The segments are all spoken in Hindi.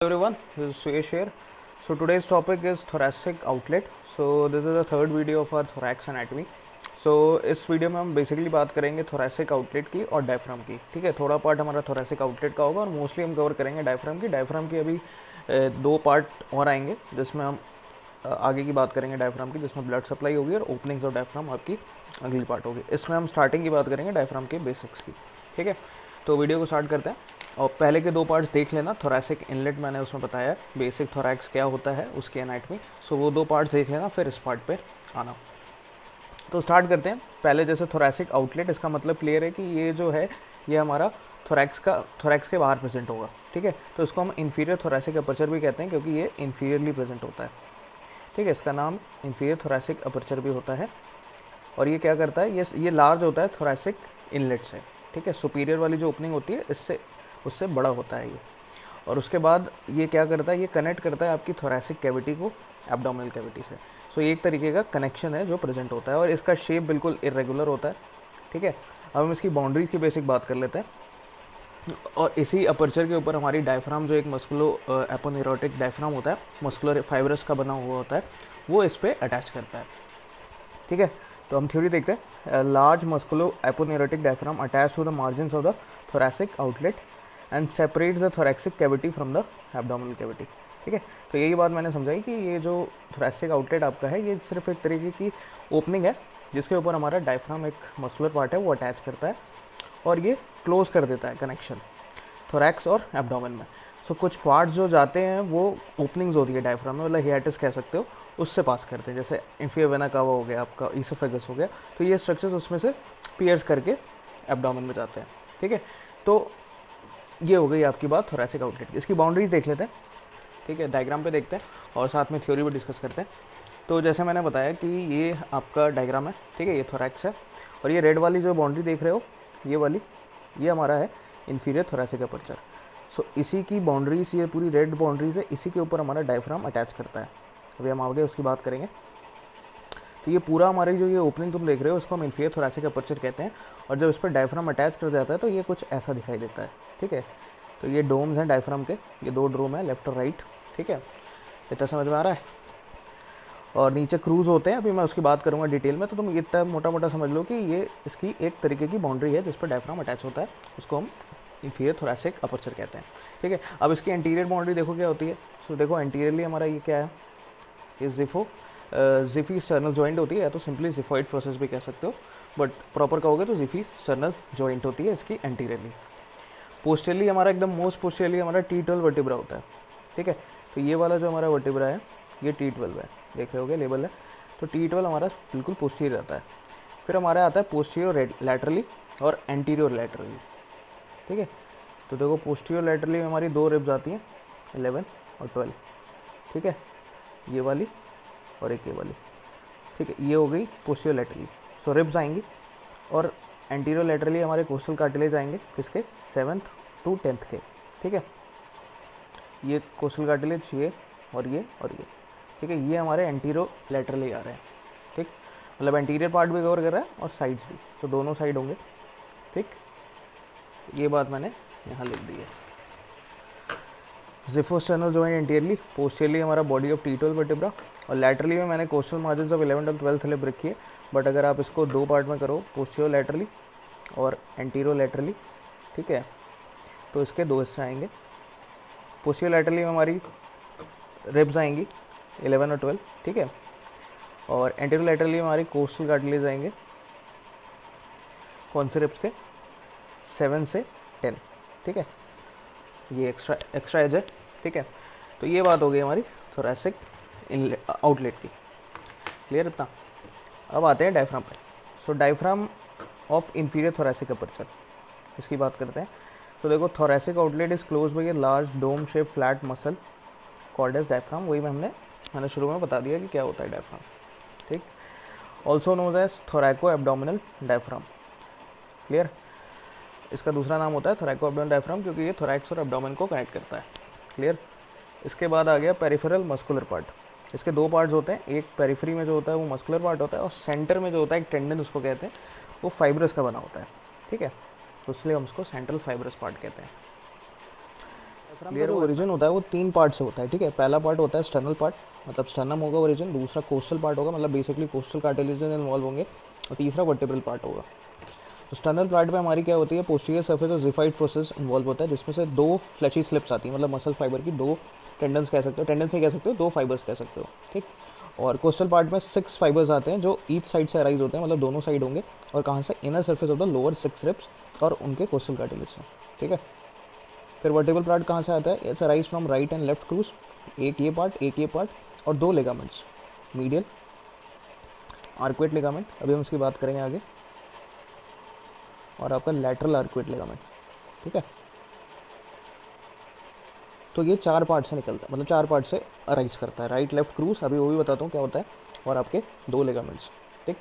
Everyone, this is Suyesh here. So today's topic is thoracic outlet. So this is the third video of our thorax anatomy. So इस वीडियो में हम बेसिकली बात करेंगे thoracic outlet की और डायफ्राम की. ठीक है, थोड़ा पार्ट हमारा thoracic outlet का होगा और मोस्टली हम कवर करेंगे डायफ्राम की. डायफ्राम की अभी दो पार्ट और आएंगे जिसमें हम आगे की बात करेंगे डायफ्राम की, जिसमें ब्लड सप्लाई होगी और ओपनिंग्स ऑफ डायफ्राम आपकी अगली पार्ट होगी. इसमें हम स्टार्टिंग की बात करेंगे डायफ्राम के बेसिक्स की. ठीक है, तो वीडियो को स्टार्ट करते हैं. और पहले के दो पार्ट्स देख लेना. थोरैसिक इनलेट मैंने उसमें बताया, बेसिक थोरैक्स क्या होता है उसकी एनाटमी. सो वो दो पार्ट्स देख लेना, फिर इस पार्ट पे आना. तो स्टार्ट करते हैं. पहले जैसे थोरैसिक आउटलेट, इसका मतलब क्लियर है कि ये जो है ये हमारा थोरैक्स के बाहर प्रेजेंट होगा. ठीक है, तो इसको हम इन्फीरियर थोरैसिक अपर्चर भी कहते हैं क्योंकि ये इन्फीरियरली प्रेजेंट होता है. ठीक है, इसका नाम इन्फीरियर थोरैसिक अपर्चर भी होता है. और ये क्या करता है, ये लार्ज होता है थोरैसिक इनलेट से. ठीक है, सुपीरियर वाली जो ओपनिंग होती है उससे बड़ा होता है ये. और उसके बाद ये क्या करता है, ये कनेक्ट करता है आपकी थोरैसिक कैविटी को एब्डोमिनल कैविटी से. सो ये एक तरीके का कनेक्शन है जो प्रेजेंट होता है और इसका शेप बिल्कुल इरेगुलर होता है. ठीक है, अब हम इसकी बाउंड्रीज की बेसिक बात कर लेते हैं. और इसी अपर्चर के ऊपर हमारी डायफ्राम, जो एक मस्कुलो एपोनेरोटिक डायफ्राम होता है, मस्कुलर फाइब्रस का बना हुआ होता है, वो इस पर अटैच करता है. ठीक है, तो हम थ्योरी देखते हैं. Large musculoaponeurotic diaphragm attach to the margins of the thoracic outlet and separates the thoracic cavity from the abdominal cavity. ठीक है, तो यही बात मैंने समझाई कि ये जो थोरैसिक आउटलेट आपका है, ये सिर्फ एक तरीके की ओपनिंग है जिसके ऊपर हमारा डायफ्राम, एक मस्कुलर पार्ट है, वो अटैच करता है और ये क्लोज कर देता है कनेक्शन थोरैक्स और एब्डोमेन में. सो कुछ पार्ट्स जो जाते हैं वो ओपनिंग्स होती है डायफ्राम में, मतलब हियाटिस कह सकते हो, उससे पास करते हैं. जैसे इंफीरियर वेना कावा हो गया, आपका ईसोफेगस हो गया, तो ये स्ट्रक्चर्स उसमें से पियर्स करके एब्डोमेन में जाते हैं. ठीक है, तो ये हो गई आपकी बात थोरैसिक आउटलेट. इसकी बाउंड्रीज देख लेते हैं. ठीक है, डायग्राम पे देखते हैं और साथ में थ्योरी भी डिस्कस करते हैं. तो जैसे मैंने बताया कि ये आपका डायग्राम है. ठीक है, ये थोरैक्स है और ये रेड वाली जो बाउंड्री देख रहे हो, ये वाली, ये हमारा है इन्फीरियर थोरैसिक अपर्चर. सो इसी की बाउंड्रीज, ये पूरी रेड बाउंड्रीज है, इसी के ऊपर हमारा डायफ्राम अटैच करता है. अभी हम आगे उसकी बात करेंगे. तो ये पूरा हमारी जो ये ओपनिंग तुम देख रहे हो, इसको हम इन्फीरियर थोरैसिक अपर्चर कहते हैं. और जब इस पर डायफ्राम अटैच कर जाता है तो ये कुछ ऐसा दिखाई देता है. ठीक है, तो ये डोम्स हैं डायफ्राम के, ये दो डोम है, लेफ्ट और राइट. ठीक है, इतना समझ में आ रहा है. और नीचे क्रूज होते हैं, अभी मैं उसकी बात करूँगा डिटेल में. तो तुम इतना मोटा मोटा समझ लो कि ये इसकी एक तरीके की बाउंड्री है जिस पर डायफ्राम अटैच होता है, उसको हम इन्फीरियर थोरैसिक अपर्चर कहते हैं. ठीक है, अब इसकी एंटीरियर बाउंड्री देखो क्या होती है. सो देखो एंटीरियरली हमारा ये क्या है, ये जिफी स्टर्नल जॉइंट होती है, या तो सिंपली जिफॉइड प्रोसेस भी कह सकते हो, बट प्रॉपर कहोगे तो जिफी स्टर्नल जॉइंट होती है इसकी एंटीरियरली. पोस्टरली हमारा एकदम मोस्ट पोस्टरली हमारा T12 वर्टिब्रा होता है. ठीक है, तो ये वाला जो हमारा वर्टिब्रा है ये T12 है, देख रहे होगे लेबल है. तो T12 हमारा बिल्कुल पोस्टीरियर आता है. फिर हमारा आता है पोस्टीरियर लैटरली और एंटीरियर लैटरली. ठीक है, तो देखो पोस्टीरियर लैटरली में हमारी दो रिब्स आती हैं, 11 और 12. ठीक है, ये वाली और एक ये वाली. ठीक है, ये हो गई पोस्टीरियर लैटरली. सो रिब्स आएंगी और एंटीरियर लैटरली हमारे कोस्टल कार्टिलेज आएंगे, किसके, 7th to 10th के. ठीक है, ये कोस्टल कार्टिलेज, ये और ये और ये. ठीक है, ये हमारे एंटीरियर लैटरली आ रहे हैं. ठीक, मतलब एंटीरियर पार्ट भी कवर कर रहा है और साइड्स भी, तो दोनों साइड होंगे. ठीक, ये बात मैंने यहाँ लिख दी है. जिफोस्टर्नल जॉइंट एंटीरियरली, पोस्टीरियरली हमारा बॉडी ऑफ T12 वर्टिब्रा, और लैटरली में मैंने कोस्टल मार्जिन्स ऑफ 11th और 12th लिप रखी है. बट अगर आप इसको दो पार्ट में करो, पोस्टीरियर लैटरली और एंटीरियर लैटरली, ठीक है, तो इसके दो हिस्से आएंगे. पोस्टीरियर लैटरली में हमारी रिब्स आएंगी 11 और 12. ठीक है, और एंटीरियर लैटरली में हमारी कोस्टल कार्टिलेज आएंगे, कौन से रिब्स के, 7 से 10. ठीक है, ये एक्स्ट्रा एज है. ठीक है, तो ये बात हो गई हमारी थोरैसिक आउटलेट की. क्लियर इतना. अब आते हैं डायफ्राम पे. So diaphragm of inferior thoracic aperture, इसकी बात करते हैं. तो देखो thoracic outlet is close by a large dome shape flat muscle called as diaphragm. वही मैंने शुरू में बता दिया कि क्या होता है डायफ्राम. ठीक, also known as thoraco abdominal diaphragm. Clear. इसका दूसरा नाम होता है थोरैको एब्डोमिनल डायफ्राम क्योंकि ये थोरैक्स और एब्डोमेन को कनेक्ट करता है. क्लियर. इसके बाद आ गया पेरिफेरल मस्कुलर पार्ट. इसके दो पार्ट्स होते हैं, एक पेरिफेरी में जो होता है वो मस्कुलर पार्ट होता है, और सेंटर में जो होता है एक टेंडन उसको कहते हैं, वो फाइब्रस का बना होता है. ठीक है, तो इसलिए हम उसको सेंट्रल फाइब्रस पार्ट कहते हैं. का जो ओरिजिन होता है वो 3 पार्ट से होता है, ठीक है। पहला पार्ट होता है स्टर्नल पार्ट, मतलब स्टर्नम होगा ओरिजिन। दूसरा कोस्टल पार्ट होगा, मतलब बेसिकली कोस्टल कार्टिलेजेस इन्वॉल्व होंगे। और तीसरा वर्टेब्रल पार्ट होगा। तो स्टर्नल पार्ट में हमारी क्या होती है, पोस्टीरियर सरफेस और जिफाइड प्रोसेस इन्वॉल्व होता है, जिसमें से 2 फ्लैशी स्लिप्स आती है, मतलब मसल फाइबर की 2 टेंडन्स कह सकते हो, टेंडन्स नहीं कह सकते हो, 2 फाइबर्स कह सकते हो, ठीक। और कोस्टल पार्ट में 6 फाइबर्स आते हैं जो ईच साइड से अराइज होते हैं, मतलब दोनों साइड होंगे। और कहाँ से, inner surface of the lower 6 ribs और उनके कोस्टल कार्टिलेज से, ठीक है। फिर वर्टिब्रल पार्ट कहाँ से आता है, it's arise from right and left cruise, एक ये पार्ट और 2 लिगामेंट्स, मीडियल आर्कुएट लिगामेंट, अभी हम उसकी बात करेंगे आगे, और आपका लैटरल आर्कुएट लिगामेंट, ठीक है। तो ये 4 पार्ट से निकलता है, मतलब 4 पार्ट से अराइज करता है, राइट लेफ्ट क्रूज, अभी वो भी बताता हूँ क्या होता है, और आपके 2 लिगामेंट्स, ठीक।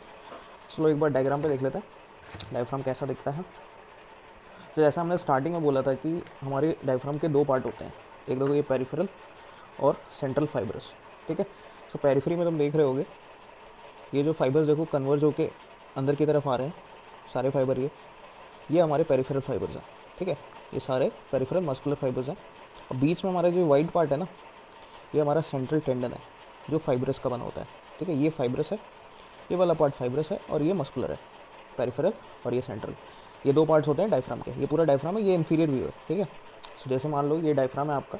चलो एक बार डायग्राम पे देख लेते हैं डायफ्राम कैसा दिखता है। तो जैसा हमने स्टार्टिंग में बोला था कि हमारे डायफ्राम के 2 पार्ट होते हैं, एक देखो ये पेरिफेरल और सेंट्रल फाइबर्स, ठीक है। सो पेरिफेरी में तुम देख रहे होगे ये जो फाइबर्स देखो कन्वर्ज होके अंदर की तरफ आ रहे हैं, सारे फाइबर ये हमारे पेरिफेरल फाइबर्स हैं, ठीक है। ये सारे पेरिफेरल मस्कुलर फाइबर्स हैं। और बीच में हमारा जो वाइट पार्ट है ना, ये हमारा सेंट्रल टेंडन है जो फाइब्रस का बना होता है, ठीक है। ये फाइब्रस है, ये वाला पार्ट फाइब्रस है, और ये मस्कुलर है, पेरिफेरल और ये सेंट्रल। ये 2 पार्ट्स होते हैं डायफ्राम के, ये पूरा डायफ्राम है, ये इन्फीरियर व्यू है, ठीक है। सो जैसे मान लो ये डायफ्राम है आपका,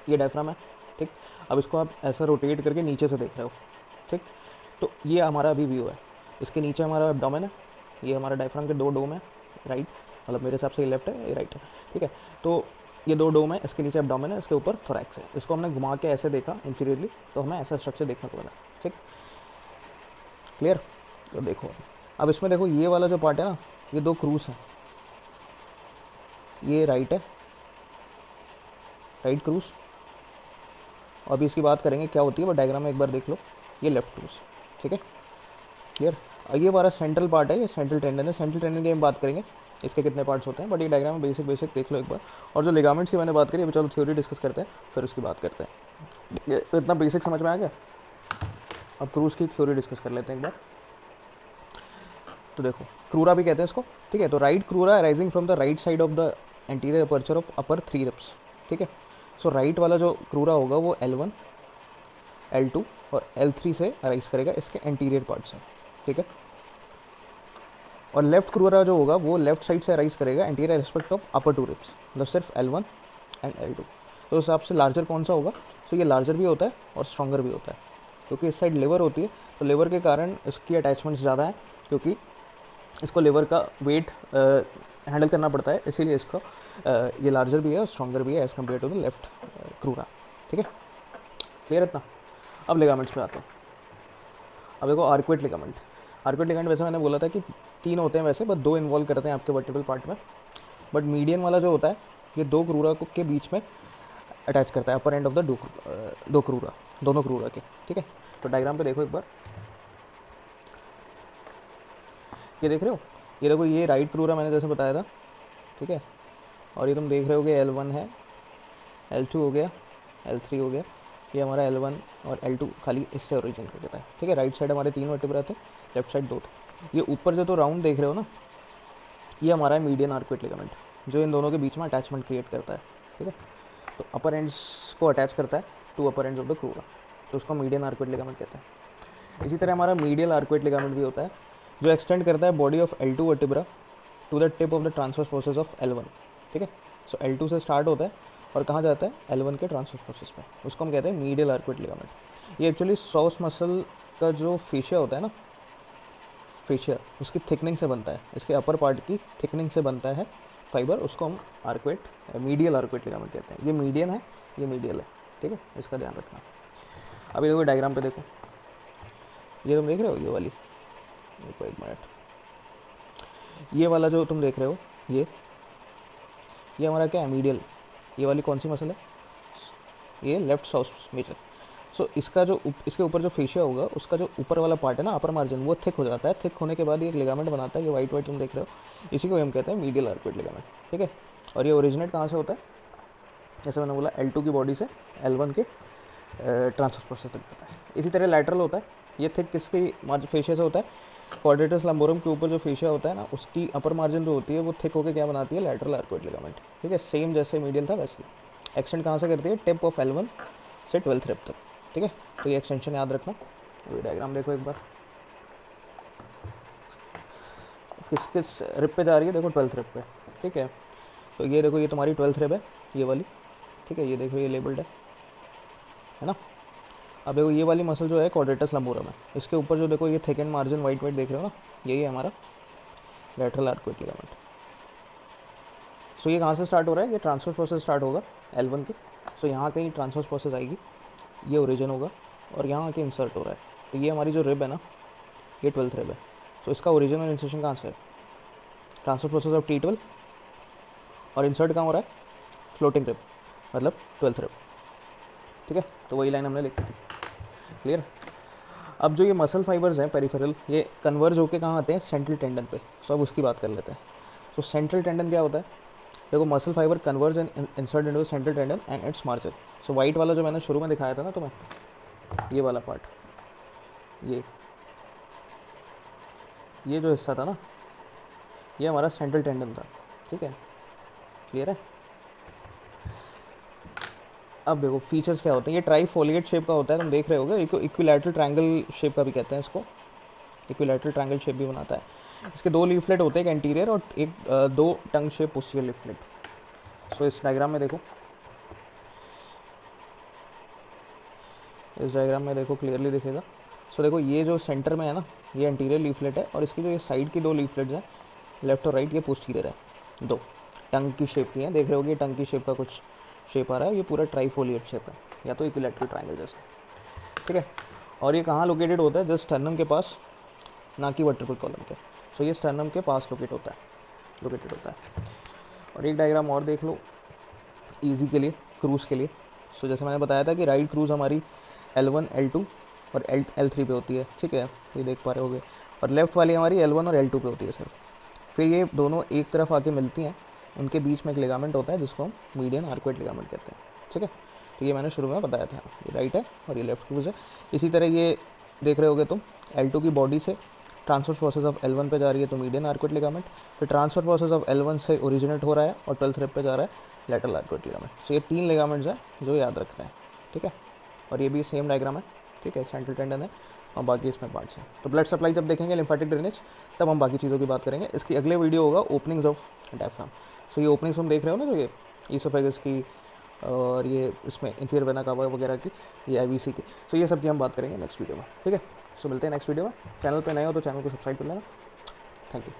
ये डायफ्राम है, ठीक। अब इसको आप ऐसा रोटेट करके नीचे से देख रहे हो, ठीक। तो ये हमारा अभी व्यू है, इसके नीचे हमारा एब्डोमेन है, ये हमारा डायफ्राम के 2 डोम है, राइट, मतलब मेरे हिसाब से ये लेफ्ट है, ये राइट है, ठीक है। तो ये 2 डोम है, इसके नीचे एब्डोमेन है, इसके ऊपर थोरैक्स है। इसको हमने घुमा के ऐसे देखा इन्फीरियरली, तो हमें ऐसा स्ट्रक्चर देखने को मिला, ठीक, क्लियर। तो देखो अब इसमें देखो ये वाला जो पार्ट है ना, ये 2 क्रूज है, ये राइट है, राइट क्रूज। और अभी इसकी बात करेंगे क्या होती है, वो डायग्राम में एक बार देख लो, ये लेफ्ट क्रूज, ठीक है, क्लियर। ये हमारा सेंट्रल पार्ट है, ये सेंट्रल टेंडन है। सेंट्रल टेंडन की हम बात करेंगे, इसके कितने पार्ट्स होते हैं, बट ये डायग्राम में बेसिक देख लो एक बार। और जो लिगामेंट्स की मैंने बात करी, अभी चलो थ्योरी डिस्कस करते हैं, फिर उसकी बात करते हैं। ये इतना बेसिक समझ में आ गया, अब क्रूज की थ्योरी डिस्कस कर लेते हैं एक बार। तो देखो क्रूरा भी कहते हैं इसको, ठीक है। तो right crura rising from the right side of the anterior aperture of upper 3 ribs, ठीक है। सो राइट वाला जो क्रूरा होगा वो L1, L2 और L3 से अराइज करेगा, इसके एंटीरियर पार्ट से, ठीक है। और लेफ्ट क्रूरा जो होगा वो लेफ्ट साइड से अराइज करेगा anterior respect of upper 2 ribs, मतलब सिर्फ L1 एंड L2। तो उस हिसाब से लार्जर कौन सा होगा, तो ये लार्जर भी होता है और स्ट्रॉन्गर भी होता है, क्योंकि इस साइड लिवर होती है, तो लिवर के कारण इसकी अटैचमेंट्स ज़्यादा है, क्योंकि इसको लिवर का वेट हैंडल करना पड़ता है, इसीलिए इसको ये लार्जर भी है और स्ट्रॉन्गर भी है as compare to the left crura, ठीक है, क्लियर इतना। अब लिगामेंट्स पे आते हैं। अब देखो आर्कुएट लिगामेंट, आर्कुएट लिगामेंट वैसे मैंने बोला था कि 3 होते हैं वैसे, बस 2 इन्वॉल्व करते हैं आपके वर्टिब्रल पार्ट में, बट मीडियन वाला जो होता है ये 2 क्रूरा के बीच में अटैच करता है, अपर एंड ऑफ द 2 क्रूरा, दोनों क्रूरा के, ठीक है। तो डायग्राम पे देखो एक बार, ये देख रहे हो, ये देखो ये राइट क्रूरा मैंने जैसे बताया था, ठीक है। और ये तुम देख रहे हो कि L1 है, L2 हो गया, L3 हो गया, ये हमारा L1 और L2 खाली इससे ओरिजिन कर देता है, ठीक है। राइट साइड हमारे 3 वर्टिब्रा थे, लेफ्ट साइड 2 थे। ये ऊपर जो तो राउंड देख रहे हो ना, ये हमारा है मीडियन आर्कुएट लिगामेंट, जो इन दोनों के बीच में अटैचमेंट क्रिएट करता है, ठीक है। तो अपर एंड्स को अटैच करता है to upper ends of the crura, तो उसको मीडियन आर्कुएट लिगामेंट कहते हैं। इसी तरह हमारा मीडियल आर्कुएट लिगामेंट भी होता है, जो एक्सटेंड करता है body of L2 vertebra to the tip of the transverse process of L1, ठीक है। सो L2 से स्टार्ट होता है और कहाँ जाता है, L1 के ट्रांसवर्स प्रोसेस पे, उसको हम कहते हैं मीडियल आर्कुएट लिगामेंट। ये एक्चुअली सॉस मसल का जो फेशिया होता है ना, फेशिया उसकी थिकनिंग से बनता है, इसके अपर पार्ट की थिकनिंग से बनता है फाइबर, उसको हम आर्कुएट मीडियल आर्कुएट लिगामेंट कहते हैं। ये मीडियन है, ये मीडियल है, ठीक है, इसका ध्यान रखना। अभी देखो डायग्राम पे देखो, ये तुम देख रहे हो, ये वाली, देखो एक मिनट, ये वाला जो तुम देख रहे हो, ये हमारा क्या है, मीडियल। ये वाली कौन सी मसल है, ये लेफ्ट सॉस मेजर। सो इसका जो इसके ऊपर जो फेशिया होगा, उसका जो ऊपर वाला पार्ट है ना, अपर मार्जिन, वो थिक हो जाता है। थिक होने के बाद ये एक लिगामेंट बनाता है, ये वाइट तुम देख रहे हो, इसी को हम कहते हैं मीडियल आर्कुएट लिगामेंट, ठीक है। और ये ओरिजिनेट कहाँ से होता है, जैसे मैंने बोला L2 की बॉडी से L1 के ट्रांसवर्स प्रोसेस तक जाता है। इसी तरह लैटरल होता है, ये थिक किसकी फेशिया से होता है, क्वाड्रेटस लंबोरम के ऊपर जो फेशिया होता है ना, उसकी अपर मार्जिन जो होती है वो थिक होकर क्या बनाती है, लैटरल आर्कुएट लिगामेंट। ठीक है, सेम जैसे मीडियल था वैसे ही। एक्सटेंड कहाँ से करती है, टिप ऑफ L1 से 12th रिब तक। ठीक है, तो ये एक्सटेंशन याद रखना। ये डायग्राम देखो एक बार, किस किस रिब पे जा रही है, देखो 12th रिब पे। ठीक है, तो ये देखो ये तुम्हारी 12th रिब है, ये वाली। ठीक है, ये देखो ये लेबल्ड है ना। अब देखो ये वाली मसल जो है क्वाड्रेटस लंबोरम है, इसके ऊपर जो देखो ये thick and margin white white देख रहे हो ना, यही है हमारा लैटरल आर्कुएट लिगामेंट। सो ये कहाँ से स्टार्ट हो रहा है, ये ट्रांसवर्स प्रोसेस स्टार्ट होगा L1 की। सो यहाँ कहीं ट्रांसवर्स प्रोसेस आएगी, ये ओरिजिन होगा और यहाँ आके इंसर्ट हो रहा है। तो ये हमारी जो रिब है ना, ये 12th रिब है। तो इसका ओरिजिन और इंसर्शन कहाँ से है, ट्रांसफर प्रोसेस ऑफ T12, और इंसर्ट कहाँ हो रहा है, फ्लोटिंग रिब, मतलब 12th रिब। ठीक है, तो वही लाइन हमने लिखी थी। क्लियर। अब जो ये मसल फाइबर्स हैं पेरिफेरल, ये कन्वर्ज होके कहाँ आते हैं, सेंट्रल टेंडन पे। सो अब उसकी बात कर लेते हैं। सो सेंट्रल टेंडन क्या होता है, देखो muscle fibre converge and insert into central tendon and it's margin. So white वाला जो मैंने शुरू में दिखाया था ना तुम्हें, ये वाला पार्ट, ये जो हिस्सा था ना, ये हमारा सेंट्रल टेंडन था। ठीक है, क्लियर है। अब देखो फीचर्स क्या होते हैं, ये ट्राइफोलिएट शेप का होता है, तुम देख रहे होगे। इक्विलैटरल ट्रायंगल शेप का भी कहते हैं इसको, इक्विलैटरल ट्रायंगल शेप भी बनाता है। इसके दो लीफलेट होते हैं, एक एंटीरियर और एक दो टंग शेप पोस्टीरियर लीफलेट। सो इस डायग्राम में देखो, इस डायग्राम में देखो क्लियरली दिखेगा। सो देखो ये जो सेंटर में है ना, ये एंटीरियर लीफलेट है, और इसकी जो ये साइड की दो लीफलेट्स हैं, लेफ्ट और राइट, ये पोस्टीरियर है, दो टंग की शेप की हैं। देख रहे होगे टंग की शेप का कुछ शेप आ रहा है, ये पूरा ट्राइफोलिएट शेप है, या तो इक्विलैटरल ट्रायंगल जैसा। ठीक है, और ये कहाँ लोकेटेड होता है, जस्ट स्टर्नम के पास, ना कि वर्टिकल कॉलम के। सो ये स्टर्नम के पास लोकेटेड होता है। और एक डायग्राम और देख लो ईजी के लिए, क्रूज़ के लिए। सो जैसे मैंने बताया था कि राइट क्रूज़ हमारी L1 L2 और L3 पे होती है। ठीक है, ये देख पा रहे होगे। और लेफ्ट वाली हमारी L1 और L2 पे होती है सिर्फ। फिर ये दोनों एक तरफ आके मिलती हैं, उनके बीच में एक लिगामेंट होता है जिसको हम मीडियन आर्कुएट लिगामेंट कहते हैं। ठीक है, तो ये मैंने शुरू में बताया था, ये राइट है और ये लेफ्ट क्रूज़ है। इसी तरह ये देख रहे होगे तुम, L2 की बॉडी से ट्रांसफर प्रोसेस ऑफ L1 पे जा रही है तो मीडियन आर्कुएट लिगामेंट, फिर ट्रांसफर प्रोसेस ऑफ L1 से ओरिजिनेट हो रहा है और 12th रिब पे जा रहा है लैटरल आर्कुएट लिगामेंट। सो ये 3 लिगामेंट्स हैं जो याद रखते हैं। ठीक है, और ये भी सेम डायग्राम है। ठीक है, सेंट्रल टेंडन है और बाकी इसमें पार्ट्स हैं। तो ब्लड सप्लाई जब देखेंगे, लिम्फेटिक ड्रेनेज, तब हम बाकी चीज़ों की बात करेंगे। इसकी अगले वीडियो होगा ओपनिंग्स ऑफ डायफ्राम। सो ये ओपनिंग्स हम देख रहे हो ना, जो ये ईसोफेगस की और ये इसमें इंफीरियर वेना कावा वगैरह की, ये IVC की। सो ये सब की हम बात करेंगे नेक्स्ट वीडियो में। ठीक है, सो मिलते हैं नेक्स्ट वीडियो में। चैनल पे नए हो तो चैनल को सब्सक्राइब कर लेना। Thank you.